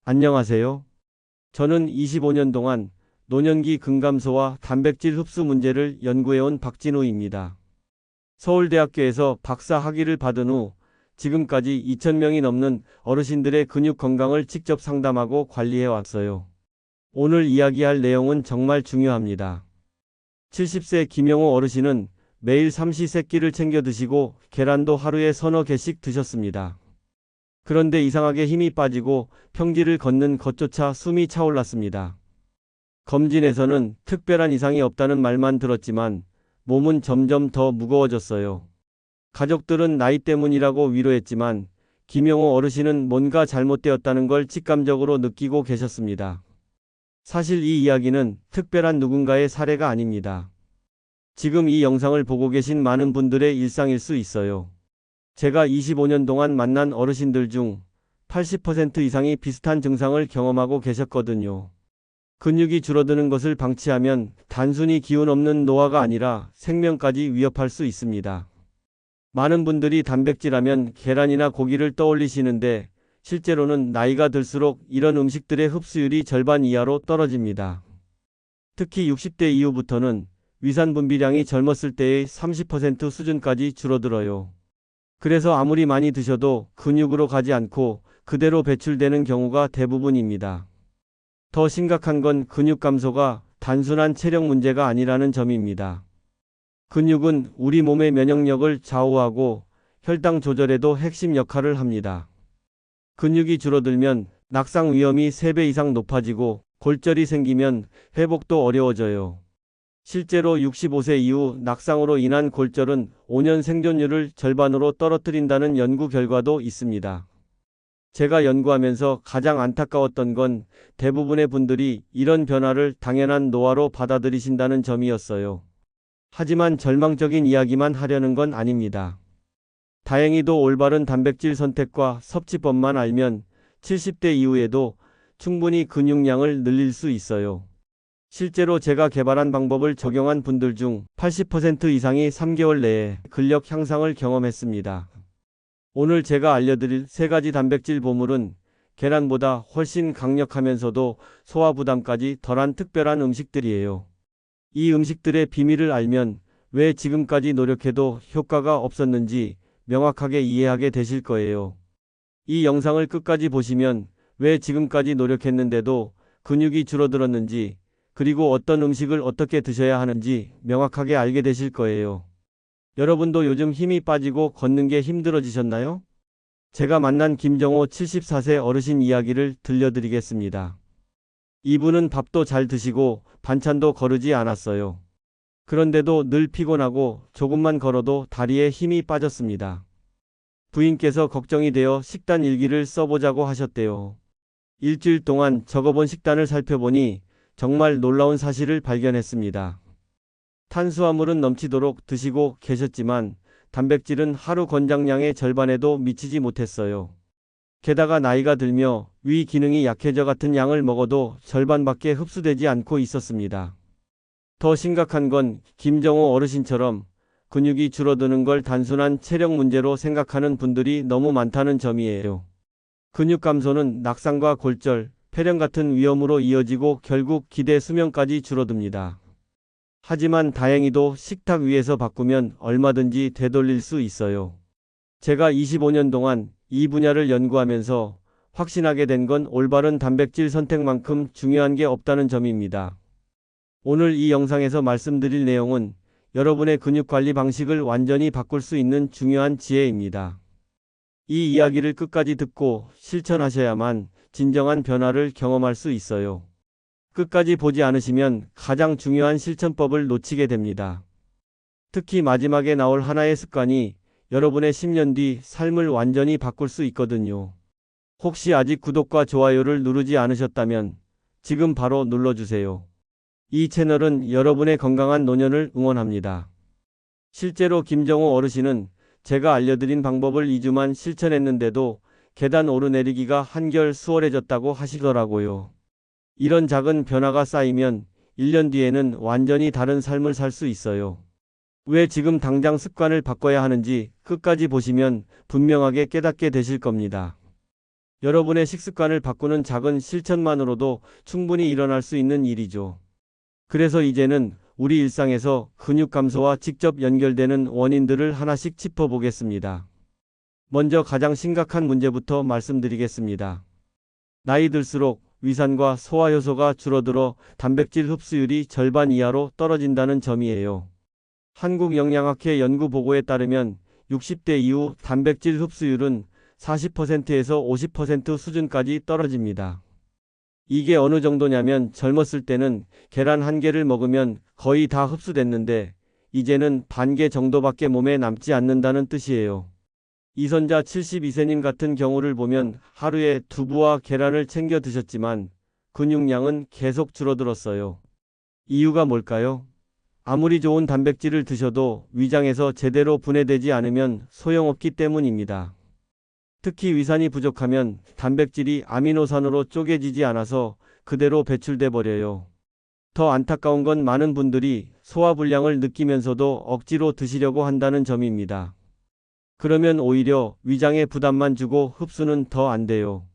안녕하세요. 저는 25년 동안 노년기 근감소와 단백질 흡수 문제를 연구해온 박진우입니다. 서울대학교에서 박사 학위를 받은 후 지금까지 2,000명이 넘는 어르신들의 근육 건강을 직접 상담하고 관리해 왔어요. 오늘 이야기할 내용은 정말 중요합니다. 70세 김영호 어르신은 매일 삼시세끼를 챙겨 드시고 계란도 하루에 서너 개씩 드셨습니다. 그런데 이상하게 힘이 빠지고 평지를 걷는 것조차 숨이 차올랐습니다. 검진에서는 특별한 이상이 없다는 말만 들었지만 몸은 점점 더 무거워졌어요. 가족들은 나이 때문이라고 위로했지만 김영호 어르신은 뭔가 잘못되었다는 걸 직감적으로 느끼고 계셨습니다. 사실 이 이야기는 특별한 누군가의 사례가 아닙니다. 지금 이 영상을 보고 계신 많은 분들의 일상일 수 있어요. 제가 25년 동안 만난 어르신들 중 80% 이상이 비슷한 증상을 경험하고 계셨거든요. 근육이 줄어드는 것을 방치하면 단순히 기운 없는 노화가 아니라 생명까지 위협할 수 있습니다. 많은 분들이 단백질하면 계란이나 고기를 떠올리시는데 실제로는 나이가 들수록 이런 음식들의 흡수율이 절반 이하로 떨어집니다. 특히 60대 이후부터는 위산 분비량이 젊었을 때의 30% 수준까지 줄어들어요. 그래서 아무리 많이 드셔도 근육으로 가지 않고 그대로 배출되는 경우가 대부분입니다. 더 심각한 건 근육 감소가 단순한 체력 문제가 아니라는 점입니다. 근육은 우리 몸의 면역력을 좌우하고 혈당 조절에도 핵심 역할을 합니다. 근육이 줄어들면 낙상 위험이 3배 이상 높아지고 골절이 생기면 회복도 어려워져요. 실제로 65세 이후 낙상으로 인한 골절은 5년 생존율을 절반으로 떨어뜨린다는 연구 결과도 있습니다. 제가 연구하면서 가장 안타까웠던 건 대부분의 분들이 이런 변화를 당연한 노화로 받아들이신다는 점이었어요. 하지만 절망적인 이야기만 하려는 건 아닙니다. 다행히도 올바른 단백질 선택과 섭취법만 알면 70대 이후에도 충분히 근육량을 늘릴 수 있어요. 실제로 제가 개발한 방법을 적용한 분들 중 80% 이상이 3개월 내에 근력 향상을 경험했습니다. 오늘 제가 알려드릴 3가지 단백질 보물은 계란보다 훨씬 강력하면서도 소화 부담까지 덜한 특별한 음식들이에요. 이 음식들의 비밀을 알면 왜 지금까지 노력해도 효과가 없었는지 명확하게 이해하게 되실 거예요. 이 영상을 끝까지 보시면 왜 지금까지 노력했는데도 근육이 줄어들었는지, 그리고 어떤 음식을 어떻게 드셔야 하는지 명확하게 알게 되실 거예요. 여러분도 요즘 힘이 빠지고 걷는 게 힘들어지셨나요? 제가 만난 김정호 74세 어르신 이야기를 들려드리겠습니다. 이분은 밥도 잘 드시고 반찬도 거르지 않았어요. 그런데도 늘 피곤하고 조금만 걸어도 다리에 힘이 빠졌습니다. 부인께서 걱정이 되어 식단 일기를 써보자고 하셨대요. 일주일 동안 적어본 식단을 살펴보니 정말 놀라운 사실을 발견했습니다. 탄수화물은 넘치도록 드시고 계셨지만 단백질은 하루 권장량의 절반에도 미치지 못했어요. 게다가 나이가 들며 위 기능이 약해져 같은 양을 먹어도 절반밖에 흡수되지 않고 있었습니다. 더 심각한 건 김정호 어르신처럼 근육이 줄어드는 걸 단순한 체력 문제로 생각하는 분들이 너무 많다는 점이에요. 근육 감소는 낙상과 골절, 폐렴 같은 위험으로 이어지고 결국 기대 수명까지 줄어듭니다. 하지만 다행히도 식탁 위에서 바꾸면 얼마든지 되돌릴 수 있어요. 제가 25년 동안 이 분야를 연구하면서 확신하게 된 건 올바른 단백질 선택만큼 중요한 게 없다는 점입니다. 오늘 이 영상에서 말씀드릴 내용은 여러분의 근육 관리 방식을 완전히 바꿀 수 있는 중요한 지혜입니다. 이 이야기를 끝까지 듣고 실천하셔야만 진정한 변화를 경험할 수 있어요. 끝까지 보지 않으시면 가장 중요한 실천법을 놓치게 됩니다. 특히 마지막에 나올 하나의 습관이 여러분의 10년 뒤 삶을 완전히 바꿀 수 있거든요. 혹시 아직 구독과 좋아요를 누르지 않으셨다면 지금 바로 눌러주세요. 이 채널은 여러분의 건강한 노년을 응원합니다. 실제로 김정호 어르신은 제가 알려드린 방법을 2주만 실천했는데도 계단 오르내리기가 한결 수월해졌다고 하시더라고요. 이런 작은 변화가 쌓이면 1년 뒤에는 완전히 다른 삶을 살 수 있어요. 왜 지금 당장 습관을 바꿔야 하는지 끝까지 보시면 분명하게 깨닫게 되실 겁니다. 여러분의 식습관을 바꾸는 작은 실천만으로도 충분히 일어날 수 있는 일이죠. 그래서 이제는 우리 일상에서 근육 감소와 직접 연결되는 원인들을 하나씩 짚어보겠습니다. 먼저 가장 심각한 문제부터 말씀드리겠습니다. 나이 들수록 위산과 소화 효소가 줄어들어 단백질 흡수율이 절반 이하로 떨어진다는 점이에요. 한국영양학회 연구 보고에 따르면 60대 이후 단백질 흡수율은 40%에서 50% 수준까지 떨어집니다. 이게 어느 정도냐면 젊었을 때는 계란 한 개를 먹으면 거의 다 흡수됐는데 이제는 반 개 정도밖에 몸에 남지 않는다는 뜻이에요. 이선자 72세님 같은 경우를 보면 하루에 두부와 계란을 챙겨 드셨지만 근육량은 계속 줄어들었어요. 이유가 뭘까요? 아무리 좋은 단백질을 드셔도 위장에서 제대로 분해되지 않으면 소용없기 때문입니다. 특히 위산이 부족하면 단백질이 아미노산으로 쪼개지지 않아서 그대로 배출돼 버려요. 더 안타까운 건 많은 분들이 소화불량을 느끼면서도 억지로 드시려고 한다는 점입니다. 그러면 오히려 위장에 부담만 주고 흡수는 더 안 돼요.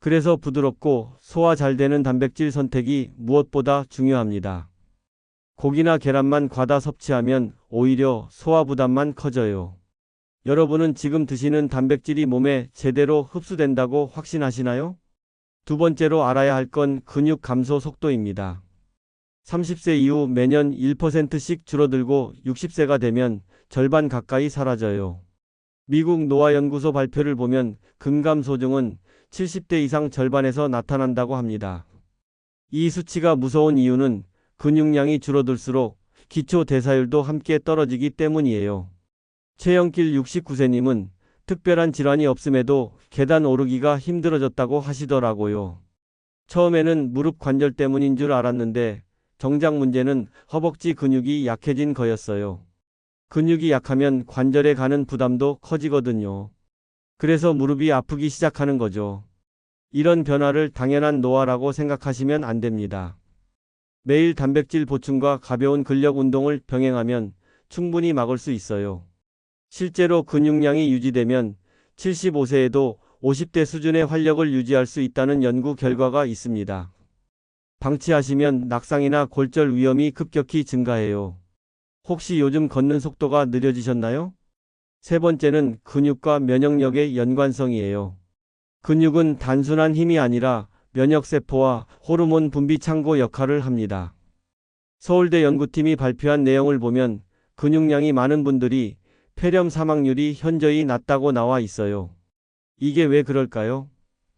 그래서 부드럽고 소화 잘 되는 단백질 선택이 무엇보다 중요합니다. 고기나 계란만 과다 섭취하면 오히려 소화 부담만 커져요. 여러분은 지금 드시는 단백질이 몸에 제대로 흡수된다고 확신하시나요? 두 번째로 알아야 할 건 근육 감소 속도입니다. 30세 이후 매년 1%씩 줄어들고 60세가 되면 절반 가까이 사라져요. 미국 노화연구소 발표를 보면 근감소증은 70대 이상 절반에서 나타난다고 합니다. 이 수치가 무서운 이유는 근육량이 줄어들수록 기초 대사율도 함께 떨어지기 때문이에요. 최영길 69세님은 특별한 질환이 없음에도 계단 오르기가 힘들어졌다고 하시더라고요. 처음에는 무릎 관절 때문인 줄 알았는데 정작 문제는 허벅지 근육이 약해진 거였어요. 근육이 약하면 관절에 가는 부담도 커지거든요. 그래서 무릎이 아프기 시작하는 거죠. 이런 변화를 당연한 노화라고 생각하시면 안 됩니다. 매일 단백질 보충과 가벼운 근력 운동을 병행하면 충분히 막을 수 있어요. 실제로 근육량이 유지되면 75세에도 50대 수준의 활력을 유지할 수 있다는 연구 결과가 있습니다. 방치하시면 낙상이나 골절 위험이 급격히 증가해요. 혹시 요즘 걷는 속도가 느려지셨나요? 세 번째는 근육과 면역력의 연관성이에요. 근육은 단순한 힘이 아니라 면역세포와 호르몬 분비 창고 역할을 합니다. 서울대 연구팀이 발표한 내용을 보면 근육량이 많은 분들이 폐렴 사망률이 현저히 낮다고 나와 있어요. 이게 왜 그럴까요?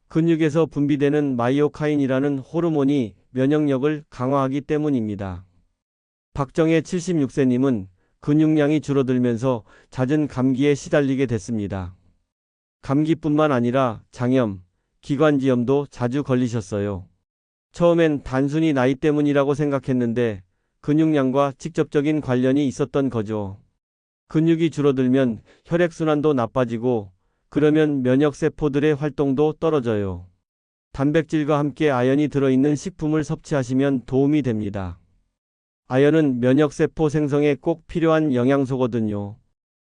근육에서 분비되는 마이오카인이라는 호르몬이 면역력을 강화하기 때문입니다. 박정혜 76세님은 근육량이 줄어들면서 잦은 감기에 시달리게 됐습니다. 감기뿐만 아니라 장염, 기관지염도 자주 걸리셨어요. 처음엔 단순히 나이 때문이라고 생각했는데 근육량과 직접적인 관련이 있었던 거죠. 근육이 줄어들면 혈액순환도 나빠지고 그러면 면역세포들의 활동도 떨어져요. 단백질과 함께 아연이 들어있는 식품을 섭취하시면 도움이 됩니다. 아연은 면역세포 생성에 꼭 필요한 영양소거든요.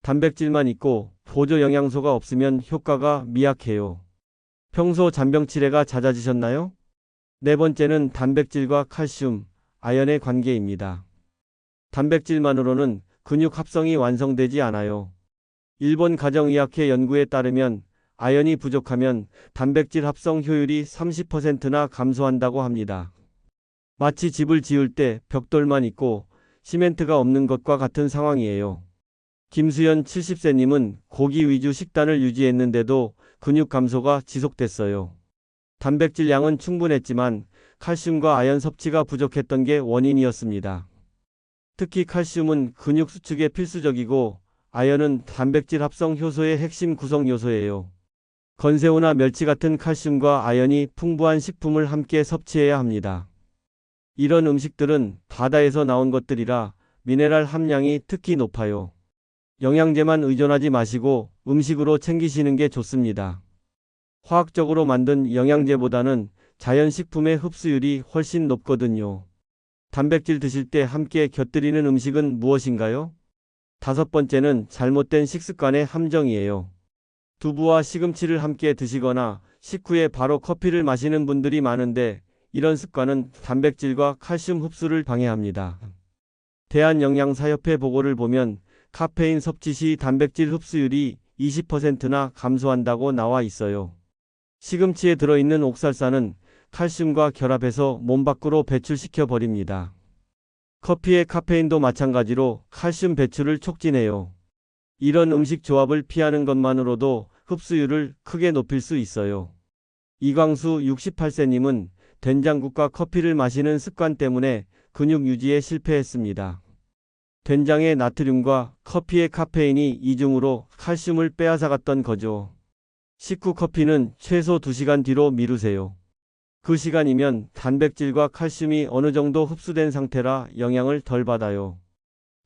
단백질만 있고 보조 영양소가 없으면 효과가 미약해요. 평소 잔병 치레가 잦아지셨나요? 네 번째는 단백질과 칼슘, 아연의 관계입니다. 단백질만으로는 근육 합성이 완성되지 않아요. 일본 가정의학회 연구에 따르면 아연이 부족하면 단백질 합성 효율이 30%나 감소한다고 합니다. 마치 집을 지을 때 벽돌만 있고 시멘트가 없는 것과 같은 상황이에요. 김수연 70세님은 고기 위주 식단을 유지했는데도 근육 감소가 지속됐어요. 단백질 양은 충분했지만 칼슘과 아연 섭취가 부족했던 게 원인이었습니다. 특히 칼슘은 근육 수축에 필수적이고 아연은 단백질 합성 효소의 핵심 구성 요소예요. 건새우나 멸치 같은 칼슘과 아연이 풍부한 식품을 함께 섭취해야 합니다. 이런 음식들은 바다에서 나온 것들이라 미네랄 함량이 특히 높아요. 영양제만 의존하지 마시고 음식으로 챙기시는 게 좋습니다. 화학적으로 만든 영양제보다는 자연식품의 흡수율이 훨씬 높거든요. 단백질 드실 때 함께 곁들이는 음식은 무엇인가요? 다섯 번째는 잘못된 식습관의 함정이에요. 두부와 시금치를 함께 드시거나 식후에 바로 커피를 마시는 분들이 많은데 이런 습관은 단백질과 칼슘 흡수를 방해합니다. 대한영양사협회 보고를 보면 카페인 섭취 시 단백질 흡수율이 20%나 감소한다고 나와 있어요. 시금치에 들어있는 옥살산은 칼슘과 결합해서 몸 밖으로 배출시켜 버립니다. 커피의 카페인도 마찬가지로 칼슘 배출을 촉진해요. 이런 음식 조합을 피하는 것만으로도 흡수율을 크게 높일 수 있어요. 이광수 68세님은 된장국과 커피를 마시는 습관 때문에 근육 유지에 실패했습니다. 된장의 나트륨과 커피의 카페인이 이중으로 칼슘을 빼앗아갔던 거죠. 식후 커피는 최소 2시간 뒤로 미루세요. 그 시간이면 단백질과 칼슘이 어느 정도 흡수된 상태라 영향을 덜 받아요.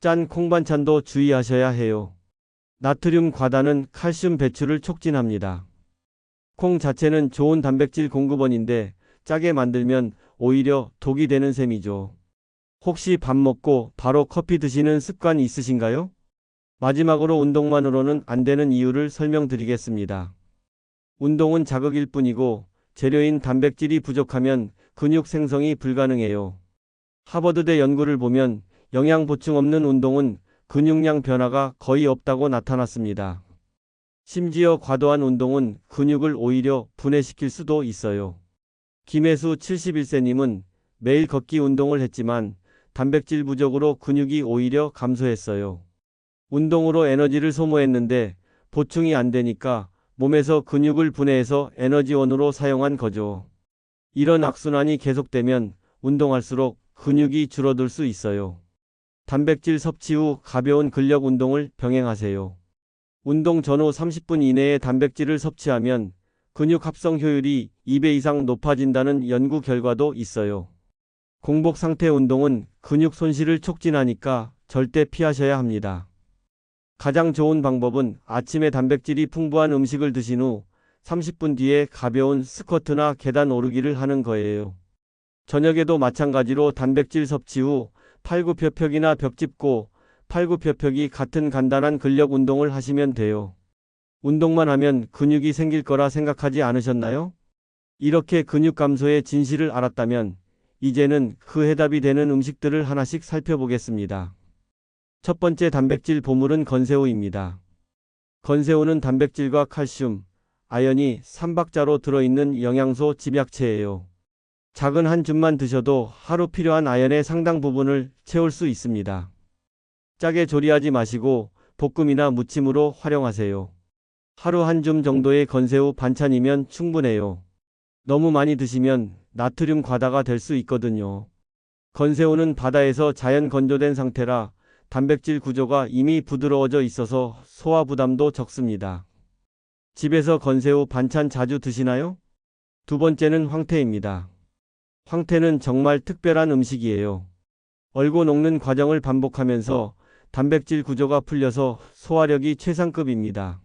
짠 콩반찬도 주의하셔야 해요. 나트륨 과다는 칼슘 배출을 촉진합니다. 콩 자체는 좋은 단백질 공급원인데 짜게 만들면 오히려 독이 되는 셈이죠. 혹시 밥 먹고 바로 커피 드시는 습관 있으신가요? 마지막으로 운동만으로는 안 되는 이유를 설명드리겠습니다. 운동은 자극일 뿐이고 재료인 단백질이 부족하면 근육 생성이 불가능해요. 하버드대 연구를 보면 영양 보충 없는 운동은 근육량 변화가 거의 없다고 나타났습니다. 심지어 과도한 운동은 근육을 오히려 분해시킬 수도 있어요. 김혜수 71세님은 매일 걷기 운동을 했지만 단백질 부족으로 근육이 오히려 감소했어요. 운동으로 에너지를 소모했는데 보충이 안 되니까 몸에서 근육을 분해해서 에너지원으로 사용한 거죠. 이런 악순환이 계속되면 운동할수록 근육이 줄어들 수 있어요. 단백질 섭취 후 가벼운 근력 운동을 병행하세요. 운동 전후 30분 이내에 단백질을 섭취하면 근육 합성 효율이 2배 이상 높아진다는 연구 결과도 있어요. 공복 상태 운동은 근육 손실을 촉진하니까 절대 피하셔야 합니다. 가장 좋은 방법은 아침에 단백질이 풍부한 음식을 드신 후 30분 뒤에 가벼운 스쿼트나 계단 오르기를 하는 거예요. 저녁에도 마찬가지로 단백질 섭취 후 팔굽혀펴기나 벽 짚고 팔굽혀펴기 같은 간단한 근력 운동을 하시면 돼요. 운동만 하면 근육이 생길 거라 생각하지 않으셨나요? 이렇게 근육 감소의 진실을 알았다면 이제는 그 해답이 되는 음식들을 하나씩 살펴보겠습니다. 첫 번째 단백질 보물은 건새우입니다. 건새우는 단백질과 칼슘, 아연이 3박자로 들어있는 영양소 집약체예요. 작은 한 줌만 드셔도 하루 필요한 아연의 상당 부분을 채울 수 있습니다. 짜게 조리하지 마시고 볶음이나 무침으로 활용하세요. 하루 한 줌 정도의 건새우 반찬이면 충분해요. 너무 많이 드시면 나트륨 과다가 될 수 있거든요. 건새우는 바다에서 자연 건조된 상태라 단백질 구조가 이미 부드러워져 있어서 소화 부담도 적습니다. 집에서 건새우 반찬 자주 드시나요? 두 번째는 황태입니다. 황태는 정말 특별한 음식이에요. 얼고 녹는 과정을 반복하면서 단백질 구조가 풀려서 소화력이 최상급입니다.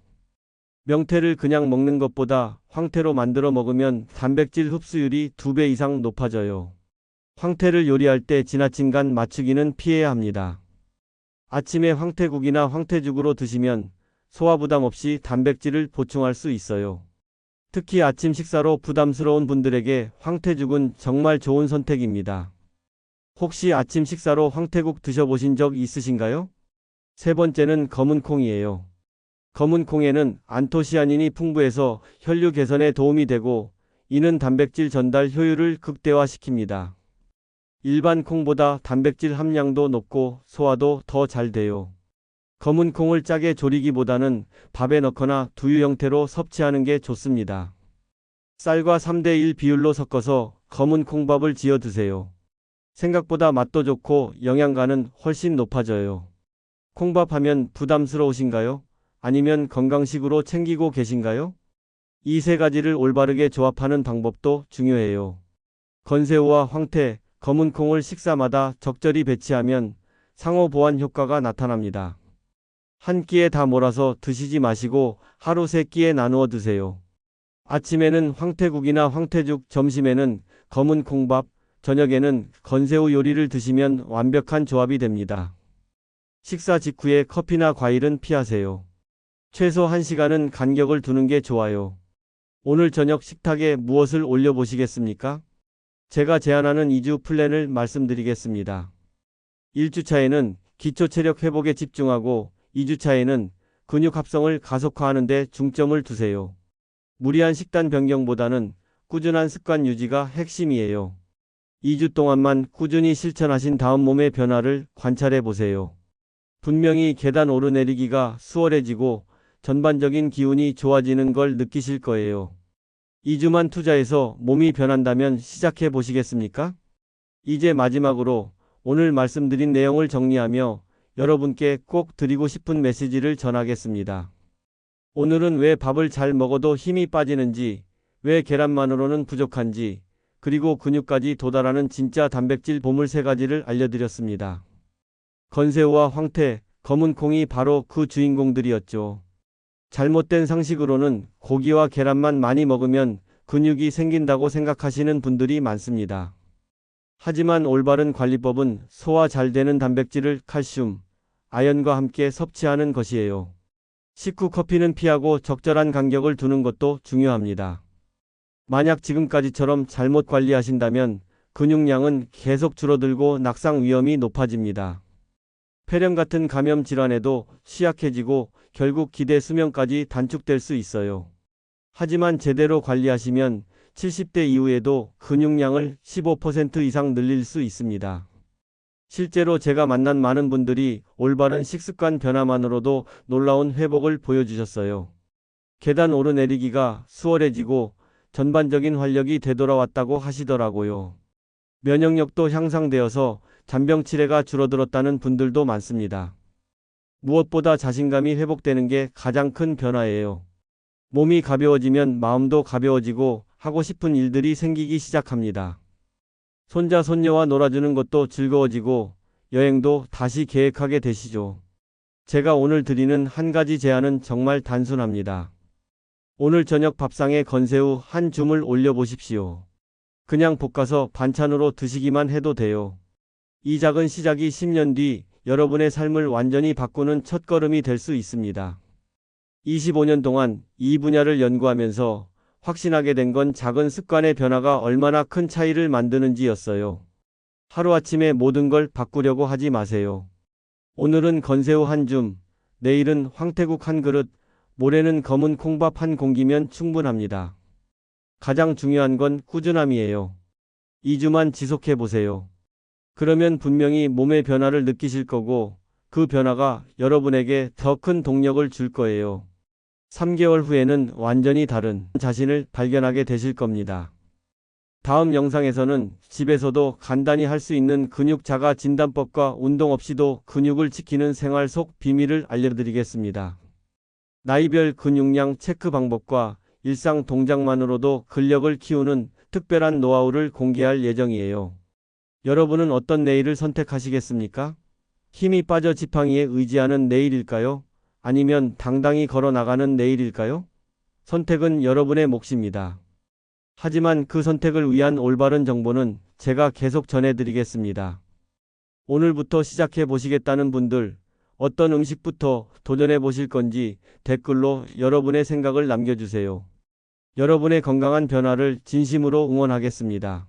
명태를 그냥 먹는 것보다 황태로 만들어 먹으면 단백질 흡수율이 2배 이상 높아져요. 황태를 요리할 때 지나친 간 맞추기는 피해야 합니다. 아침에 황태국이나 황태죽으로 드시면 소화 부담 없이 단백질을 보충할 수 있어요. 특히 아침 식사로 부담스러운 분들에게 황태죽은 정말 좋은 선택입니다. 혹시 아침 식사로 황태국 드셔보신 적 있으신가요? 세 번째는 검은 콩이에요. 검은 콩에는 안토시아닌이 풍부해서 혈류 개선에 도움이 되고 이는 단백질 전달 효율을 극대화시킵니다. 일반 콩보다 단백질 함량도 높고 소화도 더 잘 돼요. 검은 콩을 짜게 조리기보다는 밥에 넣거나 두유 형태로 섭취하는 게 좋습니다. 쌀과 3대1 비율로 섞어서 검은 콩밥을 지어 드세요. 생각보다 맛도 좋고 영양가는 훨씬 높아져요. 콩밥 하면 부담스러우신가요? 아니면 건강식으로 챙기고 계신가요? 이 세 가지를 올바르게 조합하는 방법도 중요해요. 건새우와 황태, 검은 콩을 식사마다 적절히 배치하면 상호 보완 효과가 나타납니다. 한 끼에 다 몰아서 드시지 마시고 하루 3끼에 나누어 드세요. 아침에는 황태국이나 황태죽, 점심에는 검은 콩밥, 저녁에는 건새우 요리를 드시면 완벽한 조합이 됩니다. 식사 직후에 커피나 과일은 피하세요. 최소 1시간은 간격을 두는 게 좋아요. 오늘 저녁 식탁에 무엇을 올려보시겠습니까? 제가 제안하는 2주 플랜을 말씀드리겠습니다. 1주차에는 기초 체력 회복에 집중하고 2주차에는 근육 합성을 가속화하는 데 중점을 두세요. 무리한 식단 변경보다는 꾸준한 습관 유지가 핵심이에요. 2주 동안만 꾸준히 실천하신 다음 몸의 변화를 관찰해 보세요. 분명히 계단 오르내리기가 수월해지고 전반적인 기운이 좋아지는 걸 느끼실 거예요. 2주만 투자해서 몸이 변한다면 시작해 보시겠습니까? 이제 마지막으로 오늘 말씀드린 내용을 정리하며 여러분께 꼭 드리고 싶은 메시지를 전하겠습니다. 오늘은 왜 밥을 잘 먹어도 힘이 빠지는지, 왜 계란만으로는 부족한지, 그리고 근육까지 도달하는 진짜 단백질 보물 3가지를 알려드렸습니다. 건새우와 황태, 검은 콩이 바로 그 주인공들이었죠. 잘못된 상식으로는 고기와 계란만 많이 먹으면 근육이 생긴다고 생각하시는 분들이 많습니다. 하지만 올바른 관리법은 소화 잘 되는 단백질을 칼슘, 아연과 함께 섭취하는 것이에요. 식후 커피는 피하고 적절한 간격을 두는 것도 중요합니다. 만약 지금까지처럼 잘못 관리하신다면 근육량은 계속 줄어들고 낙상 위험이 높아집니다. 폐렴 같은 감염 질환에도 취약해지고 결국 기대 수명까지 단축될 수 있어요. 하지만 제대로 관리하시면 70대 이후에도 근육량을 15% 이상 늘릴 수 있습니다. 실제로 제가 만난 많은 분들이 올바른 식습관 변화만으로도 놀라운 회복을 보여주셨어요. 계단 오르내리기가 수월해지고 전반적인 활력이 되돌아왔다고 하시더라고요. 면역력도 향상되어서 잔병 치레가 줄어들었다는 분들도 많습니다. 무엇보다 자신감이 회복되는 게 가장 큰 변화예요. 몸이 가벼워지면 마음도 가벼워지고 하고 싶은 일들이 생기기 시작합니다. 손자 손녀와 놀아주는 것도 즐거워지고 여행도 다시 계획하게 되시죠. 제가 오늘 드리는 한 가지 제안은 정말 단순합니다. 오늘 저녁 밥상에 건새우 한 줌을 올려보십시오. 그냥 볶아서 반찬으로 드시기만 해도 돼요. 이 작은 시작이 10년 뒤 여러분의 삶을 완전히 바꾸는 첫걸음이 될 수 있습니다. 25년 동안 이 분야를 연구하면서 확신하게 된 건 작은 습관의 변화가 얼마나 큰 차이를 만드는지였어요. 하루아침에 모든 걸 바꾸려고 하지 마세요. 오늘은 건새우 한 줌, 내일은 황태국 한 그릇, 모레는 검은 콩밥 한 공기면 충분합니다. 가장 중요한 건 꾸준함이에요. 2주만 지속해 보세요. 그러면 분명히 몸의 변화를 느끼실 거고 그 변화가 여러분에게 더 큰 동력을 줄 거예요. 3개월 후에는 완전히 다른 자신을 발견하게 되실 겁니다. 다음 영상에서는 집에서도 간단히 할 수 있는 근육 자가 진단법과 운동 없이도 근육을 지키는 생활 속 비밀을 알려드리겠습니다. 나이별 근육량 체크 방법과 일상 동작만으로도 근력을 키우는 특별한 노하우를 공개할 예정이에요. 여러분은 어떤 내일을 선택하시겠습니까? 힘이 빠져 지팡이에 의지하는 내일일까요? 아니면 당당히 걸어 나가는 내일일까요? 선택은 여러분의 몫입니다. 하지만 그 선택을 위한 올바른 정보는 제가 계속 전해드리겠습니다. 오늘부터 시작해 보시겠다는 분들, 어떤 음식부터 도전해 보실 건지 댓글로 여러분의 생각을 남겨주세요. 여러분의 건강한 변화를 진심으로 응원하겠습니다.